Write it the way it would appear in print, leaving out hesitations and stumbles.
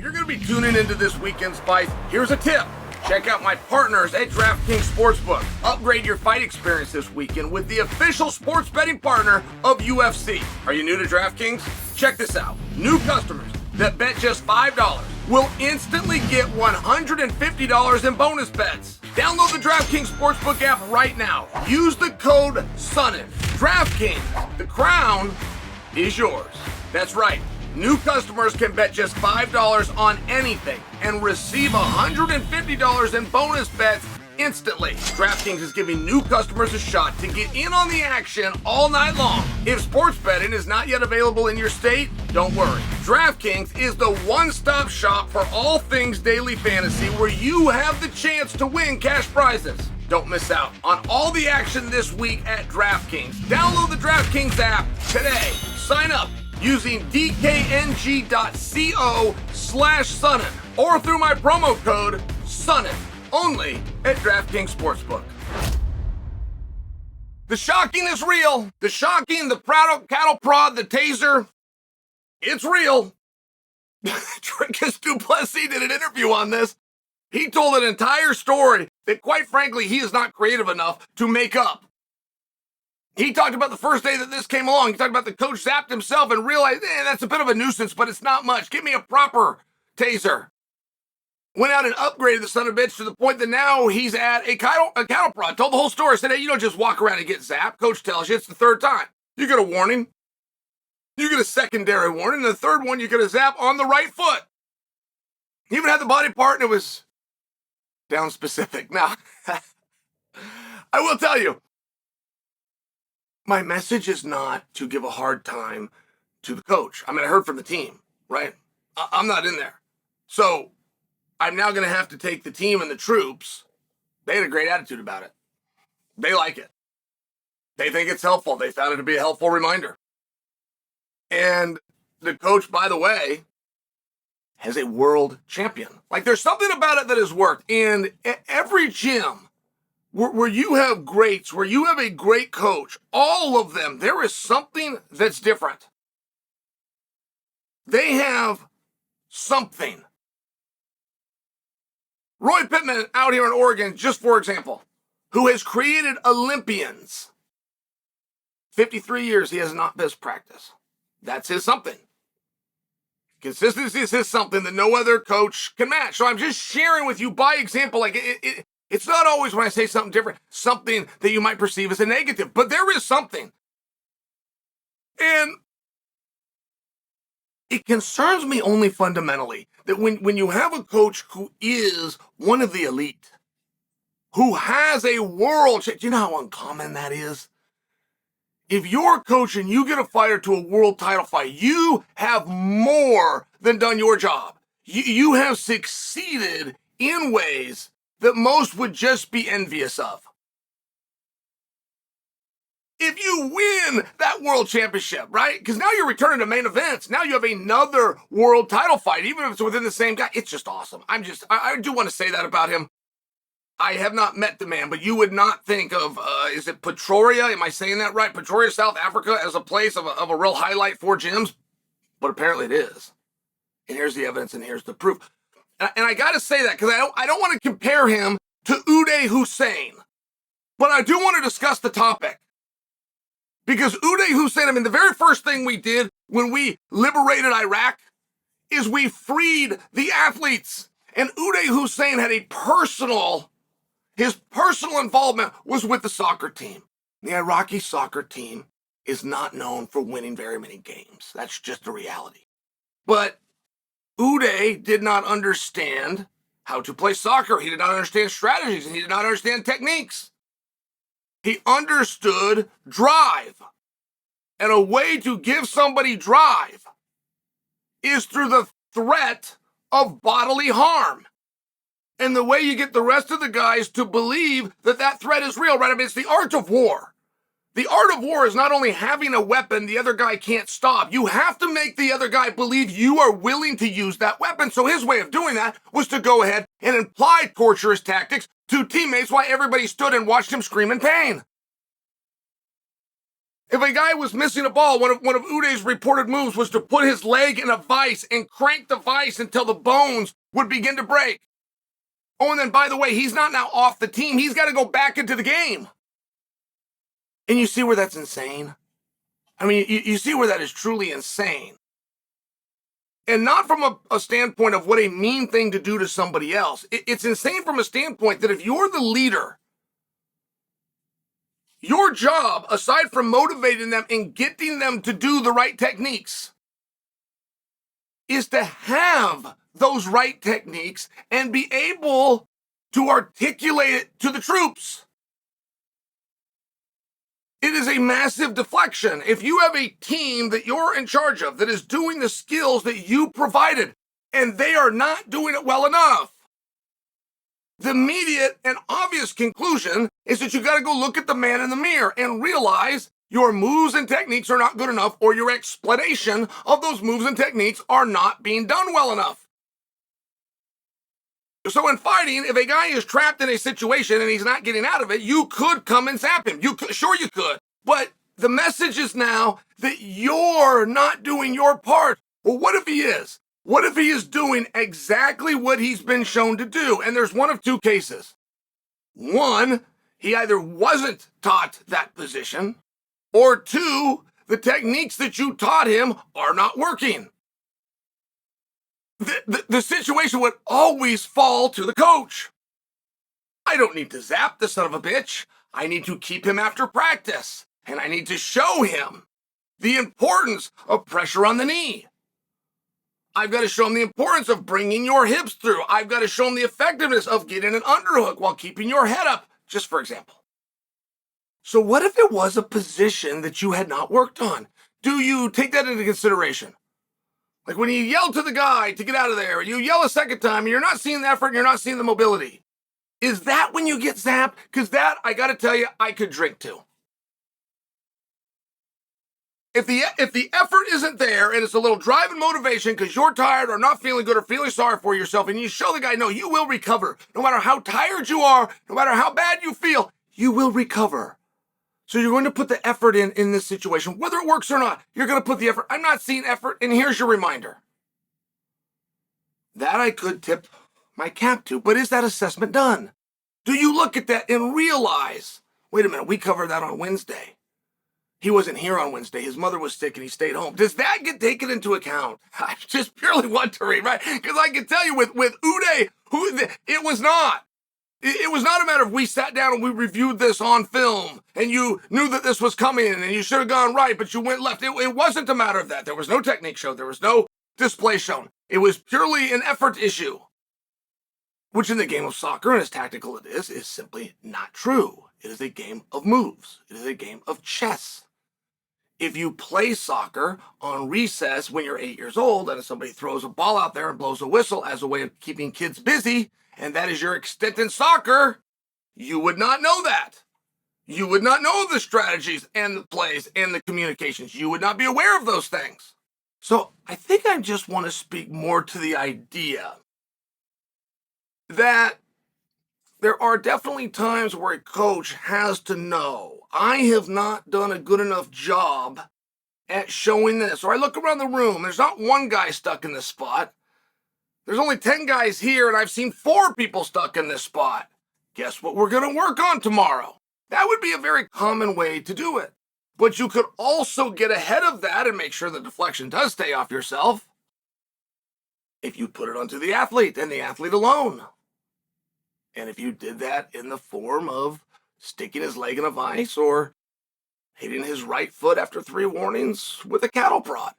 you're going to be tuning into this weekend's fight, here's a tip. Check out my partners at DraftKings Sportsbook. Upgrade your fight experience this weekend with the official sports betting partner of UFC. Are you new to DraftKings? Check this out. New customers that bet just $5 will instantly get $150 in bonus bets. Download the DraftKings Sportsbook app right now. Use the code SONNEN. DraftKings, the crown is yours. That's right. New customers can bet just $5 on anything and receive $150 in bonus bets instantly. DraftKings is giving new customers a shot to get in on the action all night long. If sports betting is not yet available in your state, don't worry. DraftKings is the one-stop shop for all things daily fantasy where you have the chance to win cash prizes. Don't miss out on all the action this week at DraftKings. Download the DraftKings app today. Sign up using dkng.co/Sonnen or through my promo code SONNEN, only at DraftKings Sportsbook. The shocking is real. The shocking, the cattle prod, the taser, it's real. Dricus Du Plessis did an interview on this. He told an entire story that, quite frankly, he is not creative enough to make up. He talked about the first day that this came along. He talked about the coach zapped himself and realized, that's a bit of a nuisance, but it's not much. Give me a proper taser. Went out and upgraded the son of a bitch to the point that now he's at a cattle prod. Told the whole story. Said, hey, you don't just walk around and get zapped. Coach tells you it's the third time. You get a warning. You get a secondary warning. And the third one, you get a zap on the right foot. He even had the body part, and it was down specific. Now, I will tell you, my message is not to give a hard time to the coach. I mean, I heard from the team, right? I'm not in there. So I'm now going to have to take the team and the troops. They had a great attitude about it. They like it. They think it's helpful. They found it to be a helpful reminder. And the coach, by the way, has a world champion. Like, there's something about it that has worked. And every gym where you have greats, where you have a great coach, all of them, there is something that's different. They have something. Roy Pittman out here in Oregon, just for example, who has created Olympians. 53 years, he has not missed practice. That's his something. Consistency is his something that no other coach can match. So I'm just sharing with you by example, like it's not always when I say something different, something that you might perceive as a negative, but there is something. And it concerns me only fundamentally that when you have a coach who is one of the elite, who has a world, do you know how uncommon that is? If you're a coach and you get a fighter to a world title fight, you have more than done your job. You have succeeded in ways that most would just be envious of. If you win that world championship, right? Because now you're returning to main events. Now you have another world title fight, even if it's within the same guy. It's just awesome. I do want to say that about him. I have not met the man, but you would not think of, is it Pretoria? Am I saying that right? Pretoria, South Africa, as a place of a real highlight for gyms? But apparently it is. And here's the evidence and here's the proof. And I got to say that because I don't want to compare him to Uday Hussein. But I do want to discuss the topic. Because Uday Hussein, I mean, the very first thing we did when we liberated Iraq is we freed the athletes. And Uday Hussein had his personal involvement was with the soccer team. The Iraqi soccer team is not known for winning very many games. That's just a reality. But Uday did not understand how to play soccer. He did not understand strategies, and he did not understand techniques. He understood drive. And a way to give somebody drive is through the threat of bodily harm. And the way you get the rest of the guys to believe that that threat is real, right? I mean, it's the art of war. The art of war is not only having a weapon the other guy can't stop. You have to make the other guy believe you are willing to use that weapon. So his way of doing that was to go ahead and apply torturous tactics to teammates while everybody stood and watched him scream in pain. If a guy was missing a ball, one of Uday's reported moves was to put his leg in a vise and crank the vise until the bones would begin to break. Oh, and then, by the way, he's not now off the team. He's got to go back into the game. And you see where that's insane? I mean, you see where that is truly insane. And not from a standpoint of what a mean thing to do to somebody else. It's insane from a standpoint that if you're the leader, your job, aside from motivating them and getting them to do the right techniques, is to have those right techniques and be able to articulate it to the troops. It is a massive deflection. If you have a team that you're in charge of that is doing the skills that you provided and they are not doing it well enough, the immediate and obvious conclusion is that you got to go look at the man in the mirror and realize your moves and techniques are not good enough, or your explanation of those moves and techniques are not being done well enough. So in fighting, if a guy is trapped in a situation and he's not getting out of it, you could come and zap him. Sure you could. But the message is now that you're not doing your part. Well, what if he is? What if he is doing exactly what he's been shown to do? And there's one of two cases. One, he either wasn't taught that position, or two, the techniques that you taught him are not working. The situation would always fall to the coach. I don't need to zap the son of a bitch. I need to keep him after practice, and I need to show him the importance of pressure on the knee. I've got to show him the importance of bringing your hips through. I've got to show him the effectiveness of getting an underhook while keeping your head up, just for example. So what if it was a position that you had not worked on? Do you take that into consideration? Like when you yell to the guy to get out of there, you yell a second time, and you're not seeing the effort and you're not seeing the mobility. Is that when you get zapped? Because that, I got to tell you, I could drink to. If the effort isn't there and it's a little drive and motivation because you're tired or not feeling good or feeling sorry for yourself, and you show the guy, no, you will recover. No matter how tired you are, no matter how bad you feel, you will recover. So you're going to put the effort in this situation. Whether it works or not, you're going to put the effort. I'm not seeing effort, and here's your reminder. That I could tip my cap to, but is that assessment done? Do you look at that and realize, wait a minute, we covered that on Wednesday. He wasn't here on Wednesday. His mother was sick and he stayed home. Does that get taken into account? I just purely wondering, right? Because I can tell you with Uday, it was not. It was not a matter of we sat down and we reviewed this on film and you knew that this was coming and you should have gone right, but you went left. It wasn't a matter of that. There was no technique shown. There was no display shown. It was purely an effort issue, which in the game of soccer, and as tactical it is simply not true. It is a game of moves. It is a game of chess. If you play soccer on recess when you're 8 years old and somebody throws a ball out there and blows a whistle as a way of keeping kids busy, and that is your extent in soccer, you would not know that. You would not know the strategies and the plays and the communications. You would not be aware of those things. So I think I just want to speak more to the idea that there are definitely times where a coach has to know, I have not done a good enough job at showing this. Or I look around the room, there's not one guy stuck in this spot. There's only 10 guys here, and I've seen 4 people stuck in this spot. Guess what we're going to work on tomorrow? That would be a very common way to do it. But you could also get ahead of that and make sure the deflection does stay off yourself if you put it onto the athlete and the athlete alone. And if you did that in the form of sticking his leg in a vise or hitting his right foot after 3 warnings with a cattle prod.